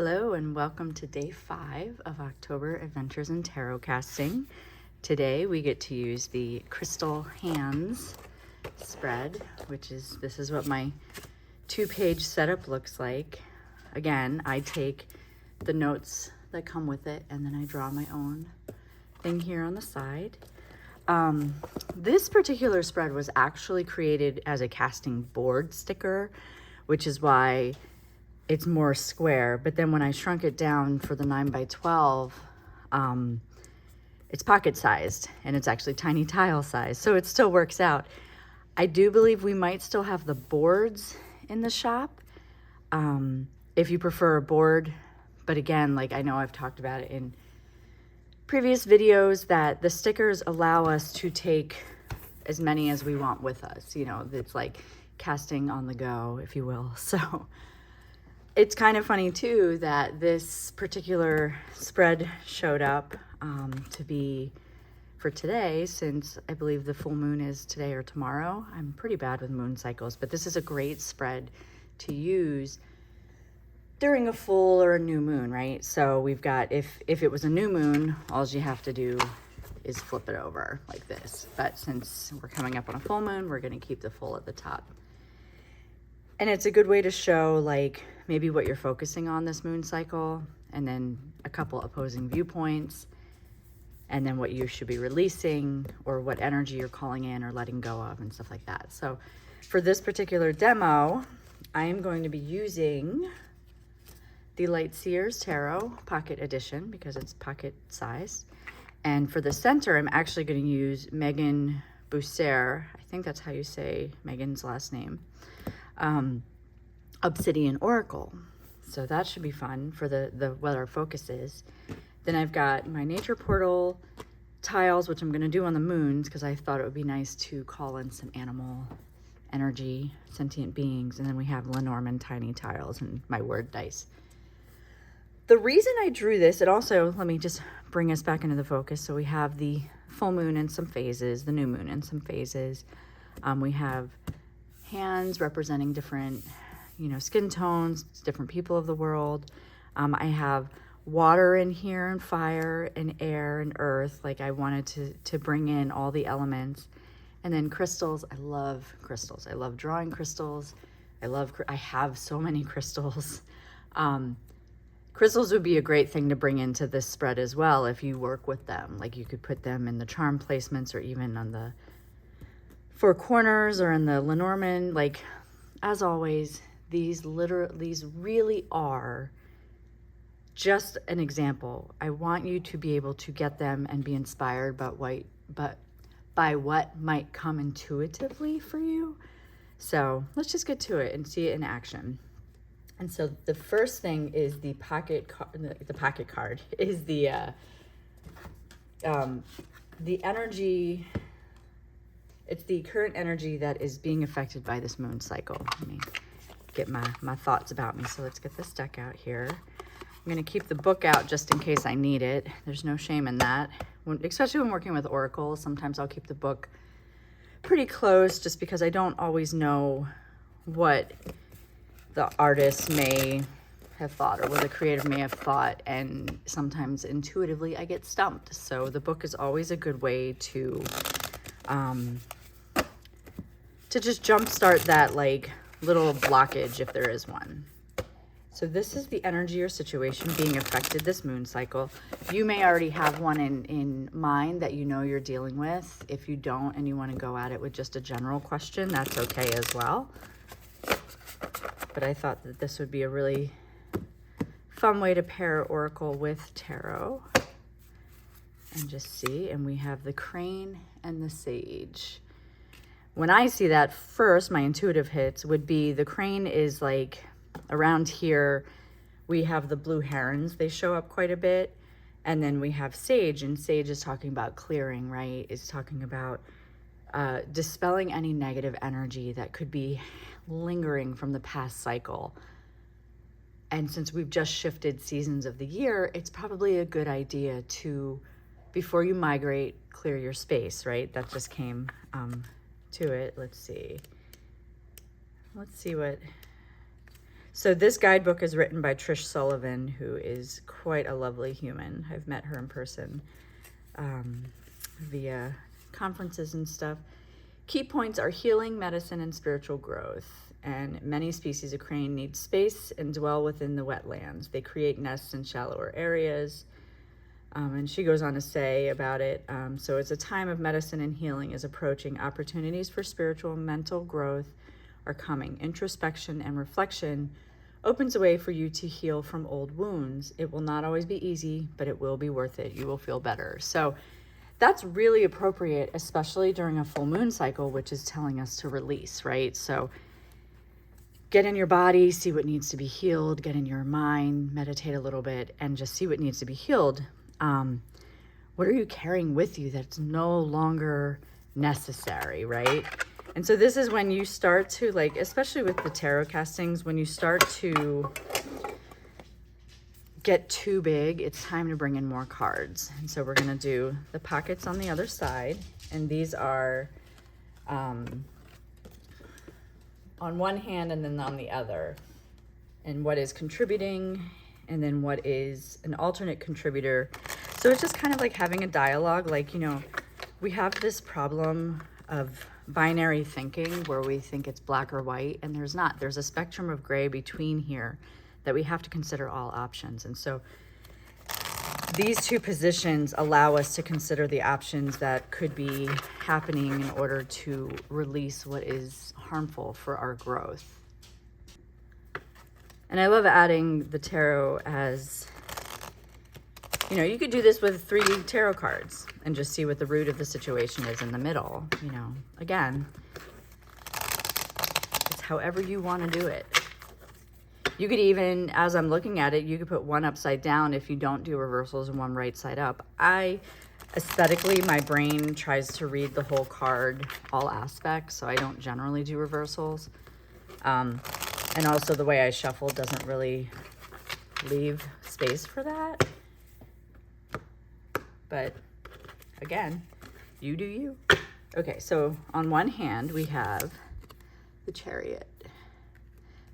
Hello and welcome to day 5 of October Adventures in Tarot Casting. Today we get to use the Crystal Hands spread, this is what my 2-page setup looks like. Again, I take the notes that come with it and then I draw my own thing here on the side. This particular spread was actually created as a casting board sticker, which is why it's more square, but then when I shrunk it down for the 9x12, it's pocket sized and it's actually tiny tile size, so it still works out. I do believe we might still have the boards in the shop if you prefer a board, but again, like I know I've talked about it in previous videos, that the stickers allow us to take as many as we want with us. You know, it's like casting on the go, if you will. So it's kind of funny too that this particular spread showed up to be for today, since I believe the full moon is today or tomorrow. I'm pretty bad with moon cycles, but this is a great spread to use during a full or a new moon, right? So we've got, if it was a new moon, all you have to do is flip it over like this. But since we're coming up on a full moon, we're going to keep the full at the top. And it's a good way to show like maybe what you're focusing on this moon cycle, and then a couple opposing viewpoints, and then what you should be releasing or what energy you're calling in or letting go of and stuff like that. So for this particular demo, I am going to be using the Light Seers Tarot Pocket Edition because it's pocket size. And for the center, I'm actually going to use Megan Buccere. I think that's how you say Megan's last name. Obsidian Oracle. So that should be fun for the what our focus is. Then I've got my nature portal tiles, which I'm going to do on the moons because I thought it would be nice to call in some animal energy, sentient beings. And then we have Lenormand tiny tiles and my word dice. The reason I drew this, and also let me just bring us back into the focus. So we have the full moon and some phases, the new moon and some phases. We have hands representing different, skin tones, different people of the world. I have water in here, and fire and air and earth. Like I wanted to bring in all the elements. And then crystals. I love crystals. I love drawing crystals. I have so many crystals. Crystals would be a great thing to bring into this spread as well if you work with them. Like you could put them in the charm placements or even on the 4 corners or in the Lenormand. Like, as always, these really are just an example. I want you to be able to get them and be inspired by what might come intuitively for you. So let's just get to it and see it in action. And so the first thing is the pocket card is the energy. It's the current energy that is being affected by this moon cycle. Let me get my thoughts about me. So let's get this deck out here. I'm going to keep the book out just in case I need it. There's no shame in that. Especially when working with oracles, sometimes I'll keep the book pretty close just because I don't always know what the artist may have thought or what the creator may have thought. And sometimes intuitively I get stumped. So the book is always a good way to just jumpstart that like little blockage if there is one. So this is the energy or situation being affected this moon cycle. You may already have one in mind that you know you're dealing with. If you don't and you want to go at it with just a general question, that's okay as well. But I thought that this would be a really fun way to pair oracle with tarot and just see. And we have the crane and the sage. When I see that first, my intuitive hits would be the crane is like around here. We have the blue herons. They show up quite a bit. And then we have sage, and sage is talking about clearing, right? It's talking about dispelling any negative energy that could be lingering from the past cycle. And since we've just shifted seasons of the year, it's probably a good idea to, before you migrate, clear your space, right? That just came to it. Let's see what. So this guidebook is written by Trish Sullivan, who is quite a lovely human. I've met her in person via conferences and stuff. Key points are healing, medicine, and spiritual growth. And many species of crane need space and dwell within the wetlands. They create nests in shallower areas. And she goes on to say about it, so it's a time of medicine and healing is approaching. Opportunities for spiritual and mental growth are coming. Introspection and reflection opens a way for you to heal from old wounds. It will not always be easy, but it will be worth it. You will feel better. So that's really appropriate, especially during a full moon cycle, which is telling us to release, right? So get in your body, see what needs to be healed, get in your mind, meditate a little bit, and just see what needs to be healed. What are you carrying with you that's no longer necessary, right? And so this is when you start to, like, especially with the tarot castings, when you start to get too big, it's time to bring in more cards. And so we're going to do the pockets on the other side. And these are on one hand and then on the other. And what is contributing and then what is an alternate contributor. So it's just kind of like having a dialogue. Like, you know, we have this problem of binary thinking where we think it's black or white, and there's not. There's a spectrum of gray between here that we have to consider all options. And so these two positions allow us to consider the options that could be happening in order to release what is harmful for our growth. And I love adding the tarot as, you know, you could do this with 3 tarot cards and just see what the root of the situation is in the middle. You know, again, it's however you want to do it. You could even, as I'm looking at it, you could put one upside down if you don't do reversals and one right side up. Aesthetically, my brain tries to read the whole card, all aspects, so I don't generally do reversals. And also the way I shuffle doesn't really leave space for that. But again, you do you. Okay, so on one hand, we have the Chariot.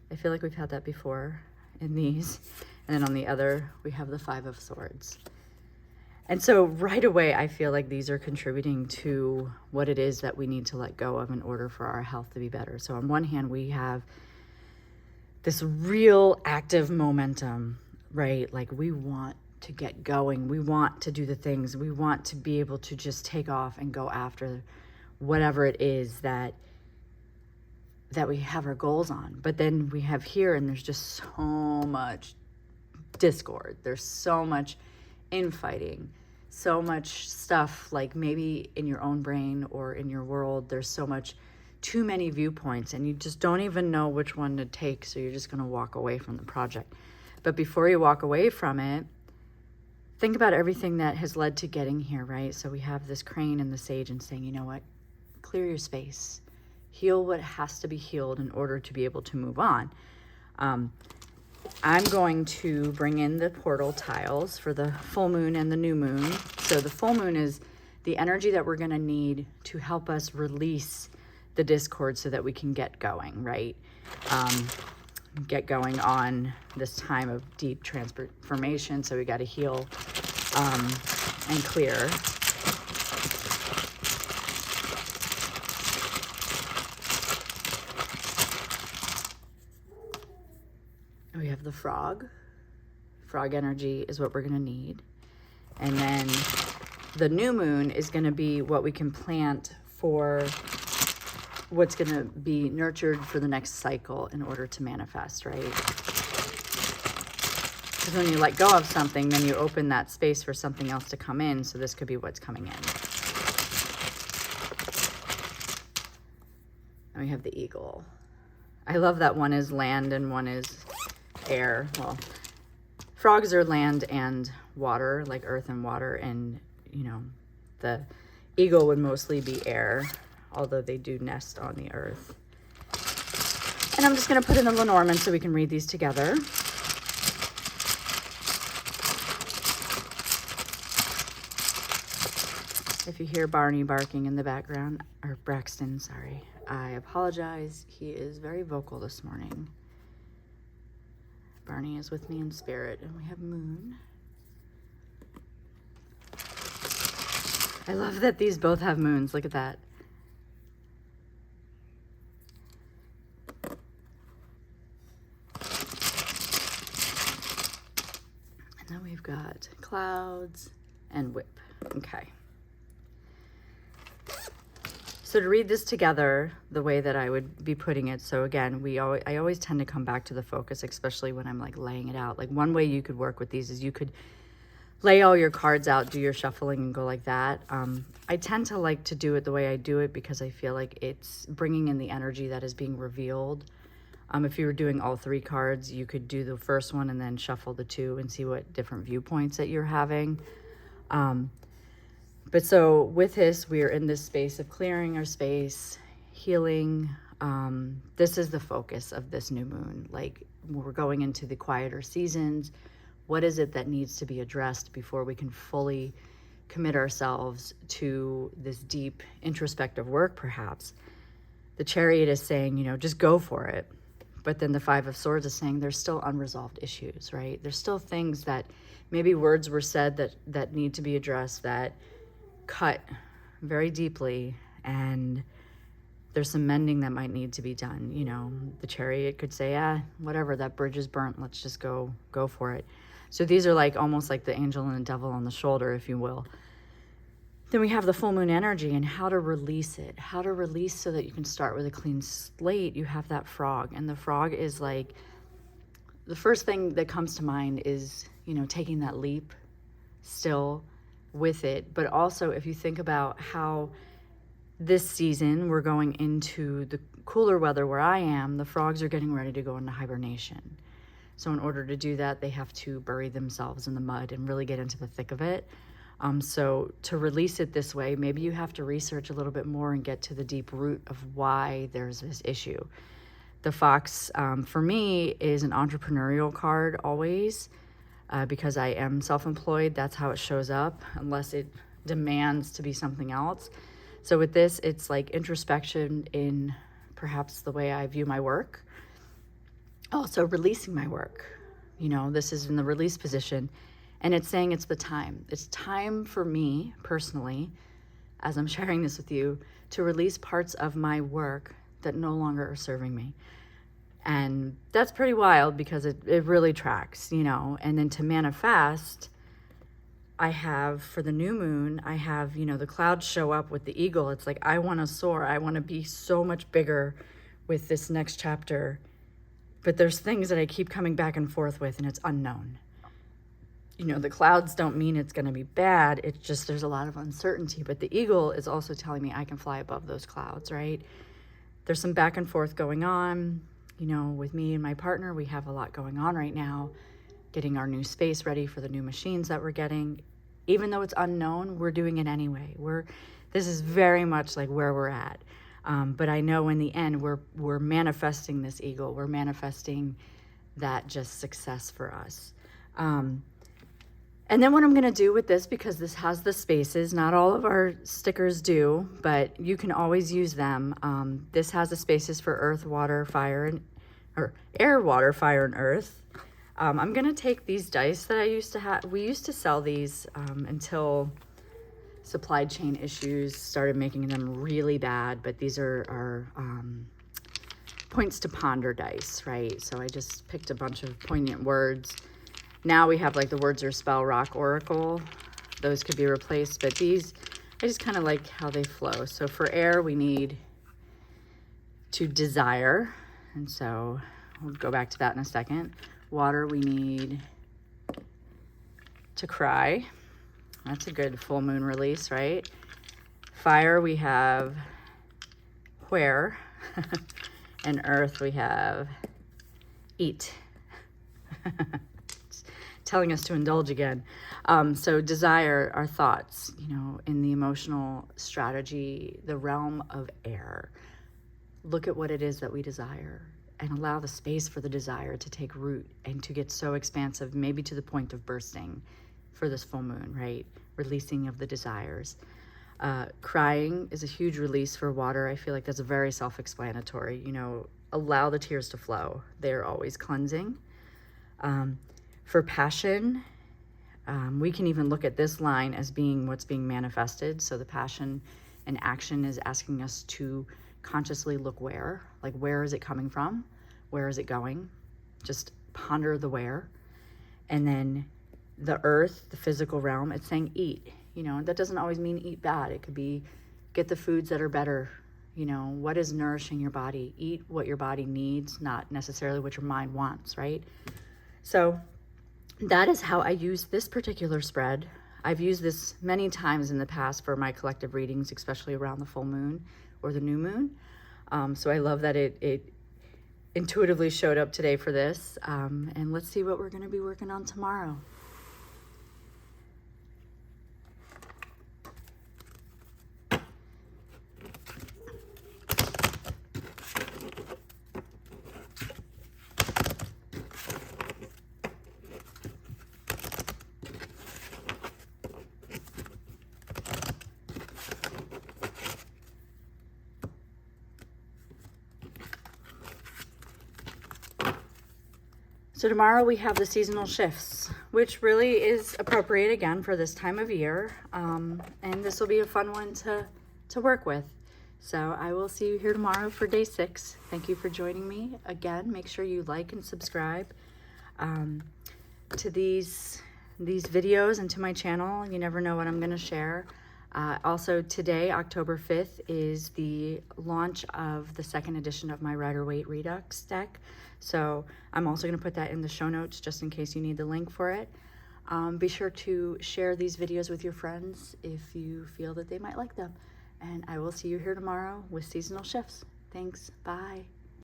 I feel like we've had that before in these. And then on the other, we have the 5 of Swords. And so right away, I feel like these are contributing to what it is that we need to let go of in order for our health to be better. So on one hand, we have this real active momentum, right? Like we want to get going. We want to do the things. We want to be able to just take off and go after whatever it is that we have our goals on. But then we have here, and there's just so much discord. There's so much infighting, so much stuff, like maybe in your own brain or in your world, there's so much, too many viewpoints, and you just don't even know which one to take. So you're just going to walk away from the project. But before you walk away from it, think about everything that has led to getting here, right? So we have this crane and the sage and saying, you know what, clear your space, heal what has to be healed in order to be able to move on. I'm going to bring in the portal tiles for the full moon and the new moon. So the full moon is the energy that we're going to need to help us release the discord so that we can get going, right? Get going on this time of deep transformation. So we got to heal and clear. We have the frog. Frog energy is what we're going to need. And then the new moon is going to be what we can plant for what's going to be nurtured for the next cycle in order to manifest, right? Because when you let go of something, then you open that space for something else to come in. So this could be what's coming in. And we have the eagle. I love that one is land and one is air. Well, frogs are land and water, like earth and water. And, you know, the eagle would mostly be air, although they do nest on the earth. And I'm just going to put in the Lenormand so we can read these together. If you hear Barney barking in the background, or Braxton, sorry, I apologize. He is very vocal this morning. Barney is with me in spirit. And we have moon. I love that these both have moons. Look at that. And then we've got clouds and whip. Okay. So to read this together the way that I would be putting it, so again, I always tend to come back to the focus, especially when I'm like laying it out. Like one way you could work with these is you could lay all your cards out, do your shuffling and go like that. I tend to like to do it the way I do it because I feel like it's bringing in the energy that is being revealed. If you were doing all 3 cards, you could do the first one and then shuffle the 2 and see what different viewpoints that you're having. But so with this, we are in this space of clearing our space, healing. This is the focus of this new moon. Like we're going into the quieter seasons. What is it that needs to be addressed before we can fully commit ourselves to this deep introspective work, perhaps? The Chariot is saying, just go for it. But then the 5 of Swords is saying there's still unresolved issues, right? There's still things that maybe words were said that need to be addressed, that cut very deeply, and there's some mending that might need to be done. The Chariot could say, whatever, that bridge is burnt, let's just go for it. So these are like almost like the angel and the devil on the shoulder, if you will. Then we have the full moon energy and how to release it, how to release so that you can start with a clean slate. You have that frog, and the frog is like, the first thing that comes to mind is, taking that leap still with it. But also if you think about how this season we're going into the cooler weather where I am, the frogs are getting ready to go into hibernation. So in order to do that, they have to bury themselves in the mud and really get into the thick of it. So to release it this way, maybe you have to research a little bit more and get to the deep root of why there's this issue. The Fox, for me, is an entrepreneurial card always, because I am self-employed. That's how it shows up, unless it demands to be something else. So with this, it's like introspection in perhaps the way I view my work. Also releasing my work. This is in the release position. And it's saying it's the time. It's time for me personally, as I'm sharing this with you, to release parts of my work that no longer are serving me. And that's pretty wild because it really tracks, And then to manifest, I have, for the new moon, I have, the clouds show up with the eagle. It's like, I want to soar. I want to be so much bigger with this next chapter. But there's things that I keep coming back and forth with, and it's unknown. The clouds don't mean it's going to be bad. It's just there's a lot of uncertainty. But the eagle is also telling me I can fly above those clouds, right? There's some back and forth going on. With me and my partner, we have a lot going on right now, getting our new space ready for the new machines that we're getting. Even though it's unknown, we're doing it anyway. This is very much like where we're at. But I know in the end, we're manifesting this eagle. We're manifesting that just success for us. And then what I'm going to do with this, because this has the spaces, not all of our stickers do, but you can always use them. This has the spaces for earth, water, fire, or air, water, fire, and earth. I'm going to take these dice that I used to have. We used to sell these until supply chain issues started making them really bad, but these are points to ponder dice, right? So I just picked a bunch of poignant words. Now we have like the words or spell, rock, oracle. Those could be replaced, but these, I just kind of like how they flow. So for air, we need to desire. And so we'll go back to that in a second. Water, we need to cry. That's a good full moon release, right? Fire, we have where. And earth, we have eat. Telling us to indulge again. So desire, our thoughts, in the emotional strategy, the realm of air. Look at what it is that we desire and allow the space for the desire to take root and to get so expansive, maybe to the point of bursting for this full moon, right? Releasing of the desires. Crying is a huge release for water. I feel like that's very self-explanatory. Allow the tears to flow. They're always cleansing. For passion, we can even look at this line as being what's being manifested. So the passion and action is asking us to consciously look where, like where is it coming from? Where is it going? Just ponder the where. And then the earth, the physical realm, it's saying eat. You know, that doesn't always mean eat bad. It could be get the foods that are better. You know, what is nourishing your body? Eat what your body needs, not necessarily what your mind wants, right? So that is how I use this particular spread. I've used this many times in the past for my collective readings, especially around the full moon or the new moon. So I love that it intuitively showed up today for this. And let's see what we're going to be working on tomorrow. So tomorrow we have the seasonal shifts, which really is appropriate again for this time of year. And this will be a fun one to work with. So I will see you here tomorrow for day 6. Thank you for joining me. Again, make sure you like and subscribe to these videos and to my channel. You never know what I'm going to share. Also today, October 5th, is the launch of the 2nd edition of my Rider-Waite Redux deck. So I'm also going to put that in the show notes just in case you need the link for it. Be sure to share these videos with your friends if you feel that they might like them. And I will see you here tomorrow with seasonal shifts. Thanks. Bye.